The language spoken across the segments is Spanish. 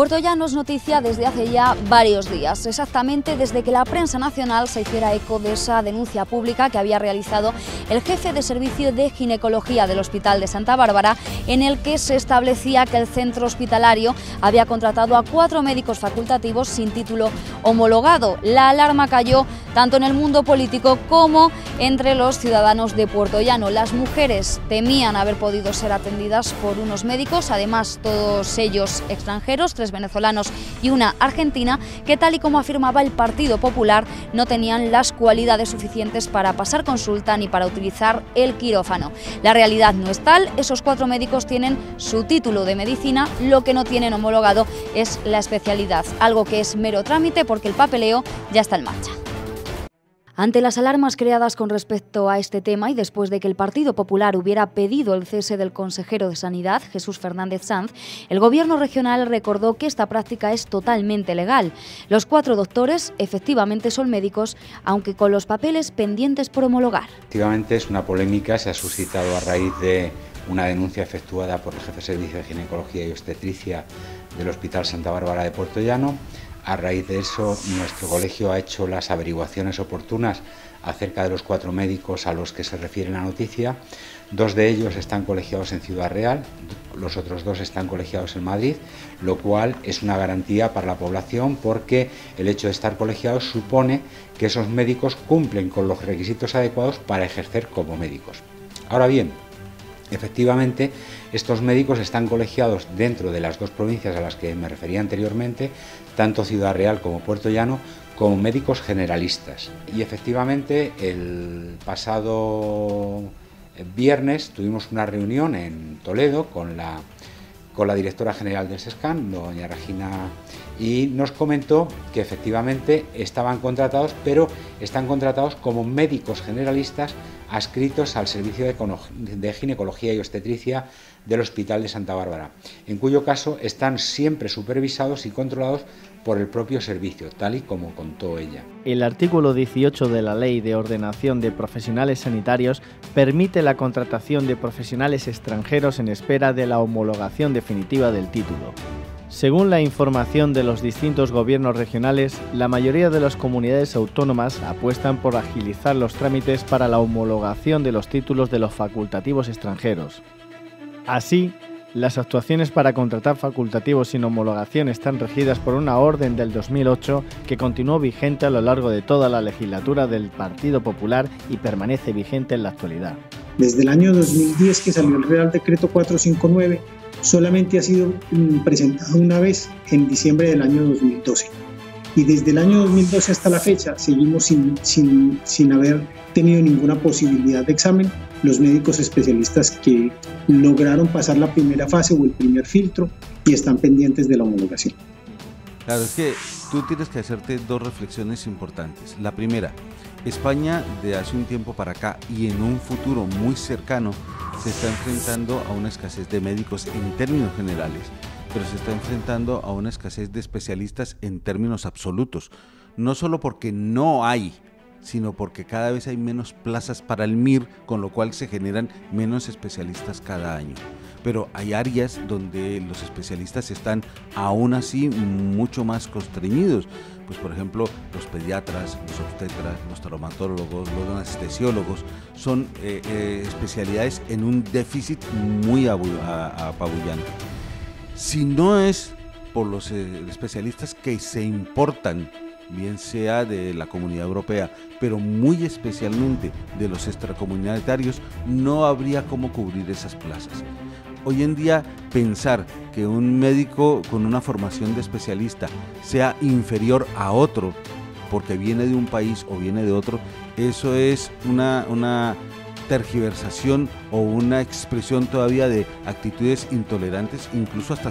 Puertollano es noticia desde hace ya varios días, exactamente desde que la prensa nacional se hiciera eco de esa denuncia pública que había realizado el jefe de servicio de ginecología del Hospital de Santa Bárbara, en el que se establecía que el centro hospitalario había contratado a 4 médicos facultativos sin título homologado. La alarma cayó tanto en el mundo político como entre los ciudadanos de Puertollano. Las mujeres temían haber podido ser atendidas por unos médicos, además todos ellos extranjeros, 3 venezolanos y una argentina, que tal y como afirmaba el Partido Popular no tenían las cualidades suficientes para pasar consulta ni para utilizar el quirófano. La realidad no es tal, esos 4 médicos tienen su título de medicina, lo que no tienen homologado es la especialidad, algo que es mero trámite porque el papeleo ya está en marcha. Ante las alarmas creadas con respecto a este tema y después de que el Partido Popular hubiera pedido el cese del consejero de Sanidad, Jesús Fernández Sanz, el Gobierno regional recordó que esta práctica es totalmente legal. Los 4 doctores efectivamente son médicos, aunque con los papeles pendientes por homologar. Efectivamente es una polémica, se ha suscitado a raíz de una denuncia efectuada por el jefe de servicio de ginecología y obstetricia del Hospital Santa Bárbara de Puertollano. A raíz de eso, nuestro colegio ha hecho las averiguaciones oportunas acerca de los 4 médicos a los que se refiere la noticia. 2 de ellos están colegiados en Ciudad Real, los otros 2 están colegiados en Madrid, lo cual es una garantía para la población porque el hecho de estar colegiados supone que esos médicos cumplen con los requisitos adecuados para ejercer como médicos. Ahora bien, efectivamente, estos médicos están colegiados dentro de las 2 provincias a las que me refería anteriormente, tanto Ciudad Real como Puertollano, como médicos generalistas. Y efectivamente, el pasado viernes tuvimos una reunión en Toledo con la directora general del SESCAN, doña Regina, y nos comentó que efectivamente estaban contratados, pero están contratados como médicos generalistas adscritos al servicio de ginecología y obstetricia del Hospital de Santa Bárbara, en cuyo caso están siempre supervisados y controlados por el propio servicio, tal y como contó ella. El artículo 18 de la Ley de Ordenación de Profesionales Sanitarios permite la contratación de profesionales extranjeros en espera de la homologación definitiva del título. Según la información de los distintos gobiernos regionales, la mayoría de las comunidades autónomas apuestan por agilizar los trámites para la homologación de los títulos de los facultativos extranjeros. Así, las actuaciones para contratar facultativos sin homologación están regidas por una orden del 2008 que continuó vigente a lo largo de toda la legislatura del Partido Popular y permanece vigente en la actualidad. Desde el año 2010 que salió el Real Decreto 459, solamente ha sido presentado una vez en diciembre del año 2012. Y desde el año 2012 hasta la fecha seguimos sin haber tenido ninguna posibilidad de examen. Los médicos especialistas que lograron pasar la primera fase o el primer filtro y están pendientes de la homologación. Claro, es que tú tienes que hacerte 2 reflexiones importantes. La primera, España de hace un tiempo para acá y en un futuro muy cercano se está enfrentando a una escasez de médicos en términos generales, pero se está enfrentando a una escasez de especialistas en términos absolutos, no solo porque no hay, sino porque cada vez hay menos plazas para el MIR, con lo cual se generan menos especialistas cada año. Pero hay áreas donde los especialistas están aún así mucho más constreñidos, pues por ejemplo los pediatras, los obstetras, los traumatólogos, los anestesiólogos, son especialidades en un déficit muy apabullante. Si no es por los especialistas que se importan, bien sea de la Comunidad Europea, pero muy especialmente de los extracomunitarios, no habría cómo cubrir esas plazas. Hoy en día, pensar que un médico con una formación de especialista sea inferior a otro porque viene de un país o viene de otro, eso es una tergiversación o una expresión todavía de actitudes intolerantes, incluso hasta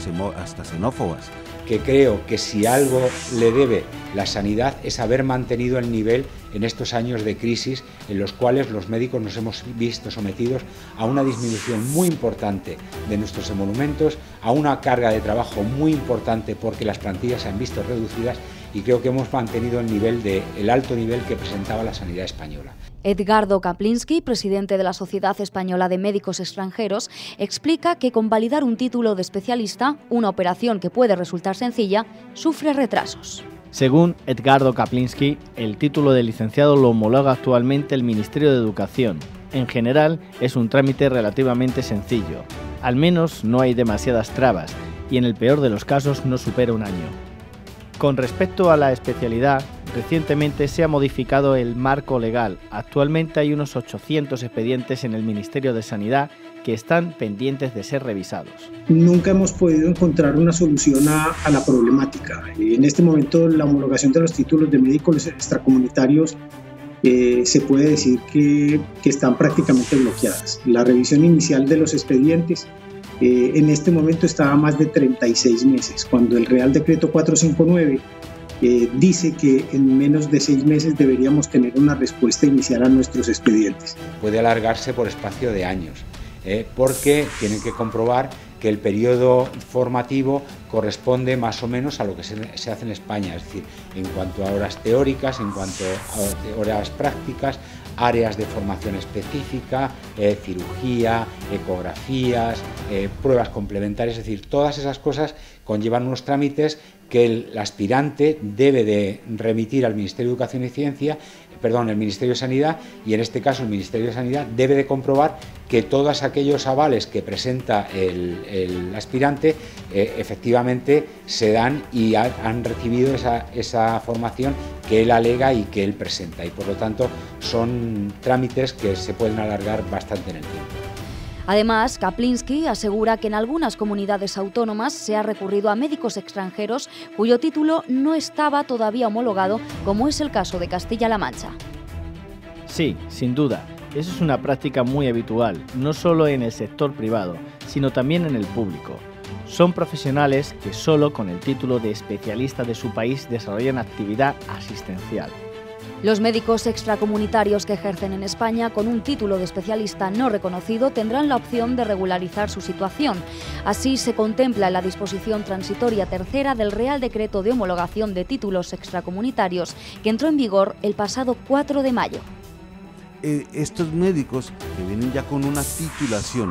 xenófobas. Que creo que si algo le debe la sanidad es haber mantenido el nivel en estos años de crisis en los cuales los médicos nos hemos visto sometidos a una disminución muy importante de nuestros emolumentos, a una carga de trabajo muy importante porque las plantillas se han visto reducidas y creo que hemos mantenido el alto nivel que presentaba la sanidad española. Edgardo Kaplinsky, presidente de la Sociedad Española de Médicos Extranjeros, explica que con validar un título de especialista, una operación que puede resultar sencilla, sufre retrasos. Según Edgardo Kaplinsky, el título de licenciado lo homologa actualmente el Ministerio de Educación. En general, es un trámite relativamente sencillo. Al menos no hay demasiadas trabas y en el peor de los casos no supera un año. Con respecto a la especialidad, recientemente se ha modificado el marco legal. Actualmente hay unos 800 expedientes en el Ministerio de Sanidad que están pendientes de ser revisados. Nunca hemos podido encontrar una solución a la problemática. En este momento la homologación de los títulos de médicos extracomunitarios se puede decir que están prácticamente bloqueadas. La revisión inicial de los expedientes en este momento está a más de 36 meses, cuando el Real Decreto 459 dice que en menos de 6 meses deberíamos tener una respuesta inicial a nuestros expedientes. Puede alargarse por espacio de años, porque tienen que comprobar que el periodo formativo corresponde más o menos a lo que se hace en España, es decir, en cuanto a horas teóricas, en cuanto a horas prácticas, áreas de formación específica, cirugía, ecografías, pruebas complementarias, es decir, todas esas cosas conllevan unos trámites que el aspirante debe de remitir al Ministerio de Educación y Ciencia, el Ministerio de Sanidad, y en este caso el Ministerio de Sanidad debe de comprobar que todos aquellos avales que presenta el aspirante efectivamente se dan y han recibido esa formación que él alega y que él presenta, y por lo tanto son trámites que se pueden alargar bastante en el tiempo. Además, Kaplinsky asegura que en algunas comunidades autónomas se ha recurrido a médicos extranjeros cuyo título no estaba todavía homologado, como es el caso de Castilla-La Mancha. Sí, sin duda, eso es una práctica muy habitual, no solo en el sector privado, sino también en el público. Son profesionales que solo con el título de especialista de su país desarrollan actividad asistencial. Los médicos extracomunitarios que ejercen en España con un título de especialista no reconocido tendrán la opción de regularizar su situación. Así se contempla en la disposición transitoria tercera del Real Decreto de Homologación de Títulos Extracomunitarios, que entró en vigor el pasado 4 de mayo. Estos médicos que vienen ya con una titulación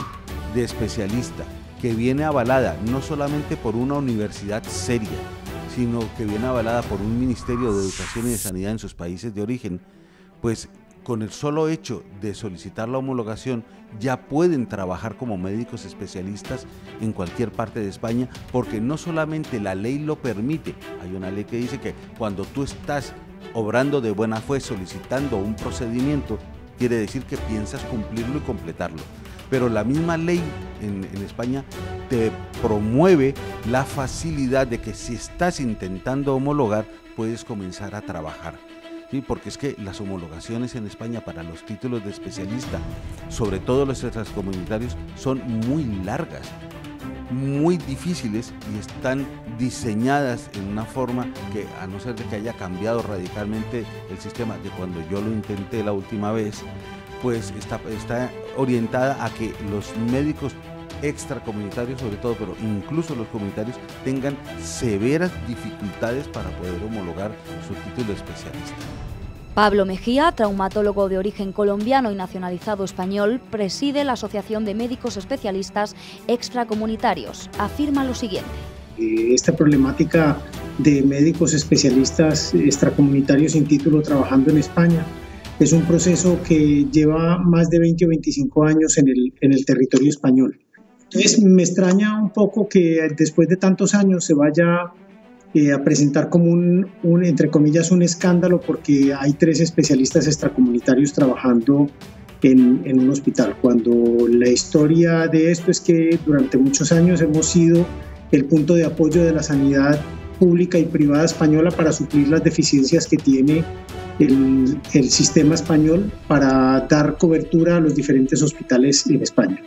de especialista, que viene avalada no solamente por una universidad seria, sino que viene avalada por un Ministerio de Educación y de Sanidad en sus países de origen, pues con el solo hecho de solicitar la homologación ya pueden trabajar como médicos especialistas en cualquier parte de España, porque no solamente la ley lo permite, hay una ley que dice que cuando tú estás obrando de buena fe solicitando un procedimiento, quiere decir que piensas cumplirlo y completarlo. Pero la misma ley en España te promueve la facilidad de que si estás intentando homologar, puedes comenzar a trabajar. ¿Sí? Porque es que las homologaciones en España para los títulos de especialista, sobre todo los extracomunitarios, son muy largas, muy difíciles y están diseñadas en una forma que, a no ser de que haya cambiado radicalmente el sistema de cuando yo lo intenté la última vez, pues está orientada a que los médicos extracomunitarios sobre todo, pero incluso los comunitarios, tengan severas dificultades para poder homologar su título de especialista. Pablo Mejía, traumatólogo de origen colombiano y nacionalizado español, preside la Asociación de Médicos Especialistas Extracomunitarios. Afirma lo siguiente. Esta problemática de médicos especialistas extracomunitarios sin título trabajando en España es un proceso que lleva más de 20 o 25 años en el territorio español. Entonces me extraña un poco que después de tantos años se vaya a presentar como entre comillas, un escándalo, porque hay 3 especialistas extracomunitarios trabajando en un hospital, cuando la historia de esto es que durante muchos años hemos sido el punto de apoyo de la sanidad pública y privada española para suplir las deficiencias que tiene el sistema español para dar cobertura a los diferentes hospitales en España.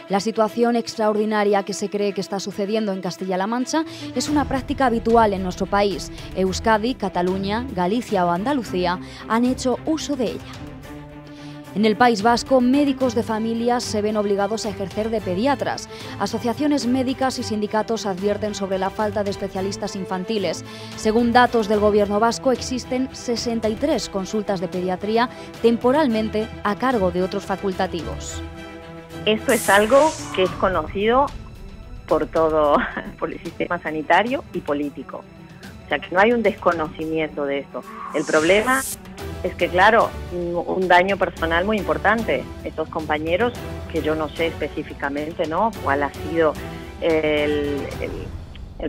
La situación extraordinaria que se cree que está sucediendo en Castilla-La Mancha es una práctica habitual en nuestro país. Euskadi, Cataluña, Galicia o Andalucía han hecho uso de ella. En el País Vasco, médicos de familias se ven obligados a ejercer de pediatras. Asociaciones médicas y sindicatos advierten sobre la falta de especialistas infantiles. Según datos del Gobierno vasco, existen 63 consultas de pediatría temporalmente a cargo de otros facultativos. Esto es algo que es conocido por el sistema sanitario y político. O sea, que no hay un desconocimiento de esto. El problema es que, claro, un daño personal muy importante. Estos compañeros, que yo no sé específicamente, ¿no?, cuál ha sido el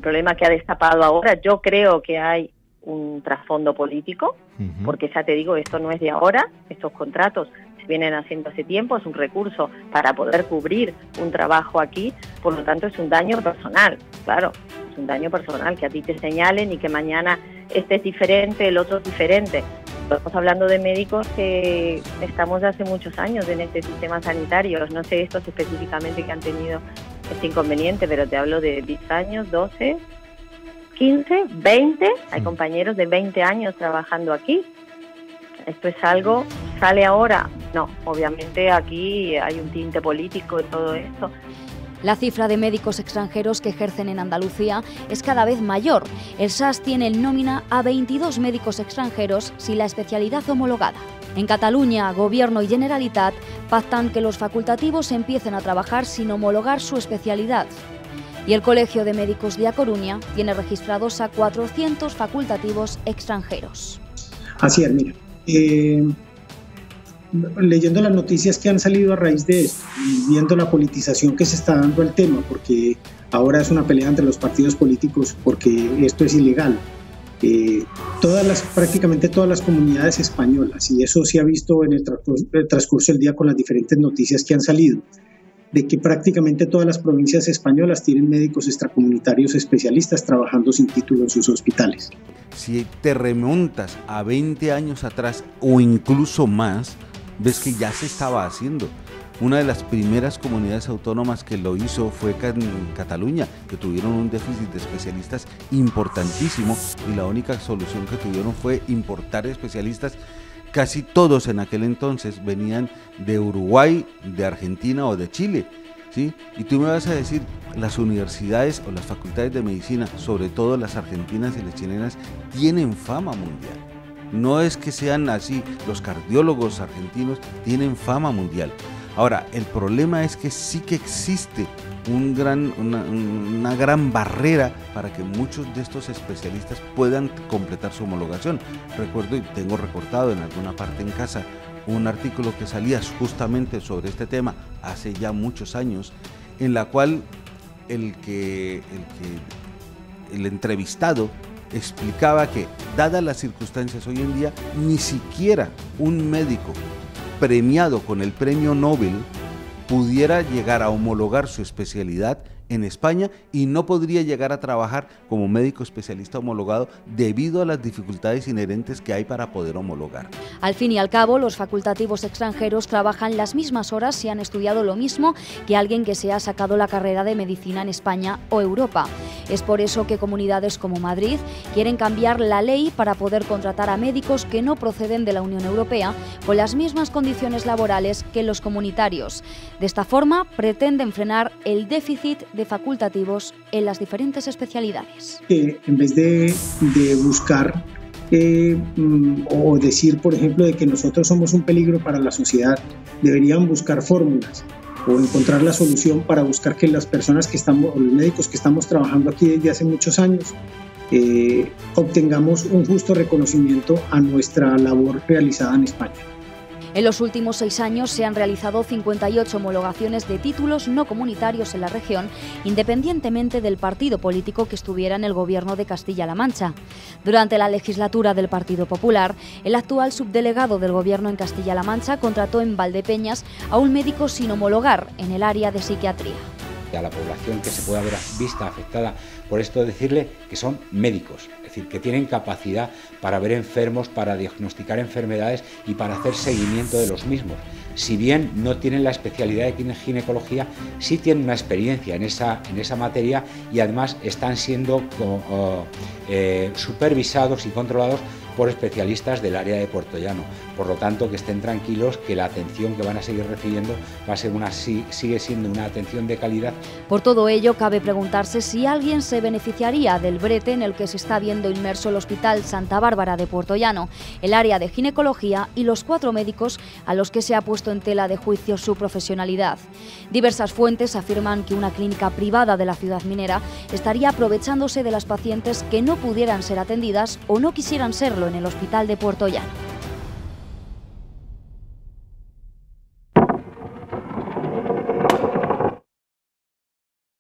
problema que ha destapado ahora. Yo creo que hay un trasfondo político, porque ya te digo, esto no es de ahora, estos contratos se vienen haciendo hace tiempo, es un recurso para poder cubrir un trabajo aquí, por lo tanto es un daño personal, claro, es un daño personal que a ti te señalen y que mañana este es diferente, el otro es diferente. Estamos hablando de médicos que estamos de hace muchos años en este sistema sanitario, no sé estos específicamente que han tenido este inconveniente, pero te hablo de 10 años, 12, 15, 20, hay compañeros de 20 años trabajando aquí. Esto es algo, ¿sale ahora? No, obviamente aquí hay un tinte político en todo esto. La cifra de médicos extranjeros que ejercen en Andalucía es cada vez mayor. El SAS tiene en nómina a 22 médicos extranjeros sin la especialidad homologada. En Cataluña, Gobierno y Generalitat pactan que los facultativos empiecen a trabajar sin homologar su especialidad. Y el Colegio de Médicos de A Coruña tiene registrados a 400 facultativos extranjeros. Así es, mira. Leyendo las noticias que han salido a raíz de esto y viendo la politización que se está dando al tema, porque ahora es una pelea entre los partidos políticos porque esto es ilegal. Prácticamente todas las comunidades españolas, y eso se ha visto en el transcurso del día con las diferentes noticias que han salido, de que prácticamente todas las provincias españolas tienen médicos extracomunitarios especialistas trabajando sin título en sus hospitales. Si te remontas a 20 años atrás o incluso más, ves que ya se estaba haciendo. Una de las primeras comunidades autónomas que lo hizo fue Cataluña, que tuvieron un déficit de especialistas importantísimo y la única solución que tuvieron fue importar especialistas. Casi todos en aquel entonces venían de Uruguay, de Argentina o de Chile, ¿sí? Y tú me vas a decir, las universidades o las facultades de medicina, sobre todo las argentinas y las chilenas, tienen fama mundial. No es que sean así, los cardiólogos argentinos tienen fama mundial. Ahora, el problema es que sí que existe una gran barrera para que muchos de estos especialistas puedan completar su homologación. Recuerdo y tengo recortado en alguna parte en casa un artículo que salía justamente sobre este tema hace ya muchos años, en la cual el entrevistado explicaba que, dadas las circunstancias hoy en día, ni siquiera un médico premiado con el premio Nobel pudiera llegar a homologar su especialidad en España y no podría llegar a trabajar como médico especialista homologado debido a las dificultades inherentes que hay para poder homologar. Al fin y al cabo, los facultativos extranjeros trabajan las mismas horas si han estudiado lo mismo que alguien que se ha sacado la carrera de medicina en España o Europa. Es por eso que comunidades como Madrid quieren cambiar la ley para poder contratar a médicos que no proceden de la Unión Europea con las mismas condiciones laborales que los comunitarios. De esta forma, pretenden frenar el déficit de facultativos en las diferentes especialidades. En vez de buscar o decir, por ejemplo, de que nosotros somos un peligro para la sociedad, deberían buscar fórmulas o encontrar la solución para buscar que las personas que estamos, o los médicos que estamos trabajando aquí desde hace muchos años, obtengamos un justo reconocimiento a nuestra labor realizada en España. En los últimos 6 años se han realizado 58 homologaciones de títulos no comunitarios en la región, independientemente del partido político que estuviera en el gobierno de Castilla-La Mancha. Durante la legislatura del Partido Popular, el actual subdelegado del gobierno en Castilla-La Mancha contrató en Valdepeñas a un médico sin homologar en el área de psiquiatría. A la población que se pueda ver vista afectada por esto, decirle que son médicos, es decir, que tienen capacidad para ver enfermos, para diagnosticar enfermedades y para hacer seguimiento de los mismos. Si bien no tienen la especialidad de ginecología, sí tienen una experiencia en esa materia y además están siendo supervisados y controlados por especialistas del área de Puertollano. Por lo tanto, que estén tranquilos que la atención que van a seguir recibiendo sigue siendo una atención de calidad. Por todo ello, cabe preguntarse si alguien se beneficiaría del brete en el que se está viendo inmerso el Hospital Santa Bárbara de Puertollano, el área de ginecología y los 4 médicos a los que se ha puesto en tela de juicio su profesionalidad. Diversas fuentes afirman que una clínica privada de la ciudad minera estaría aprovechándose de las pacientes que no pudieran ser atendidas o no quisieran serlo en el Hospital de Puertollano.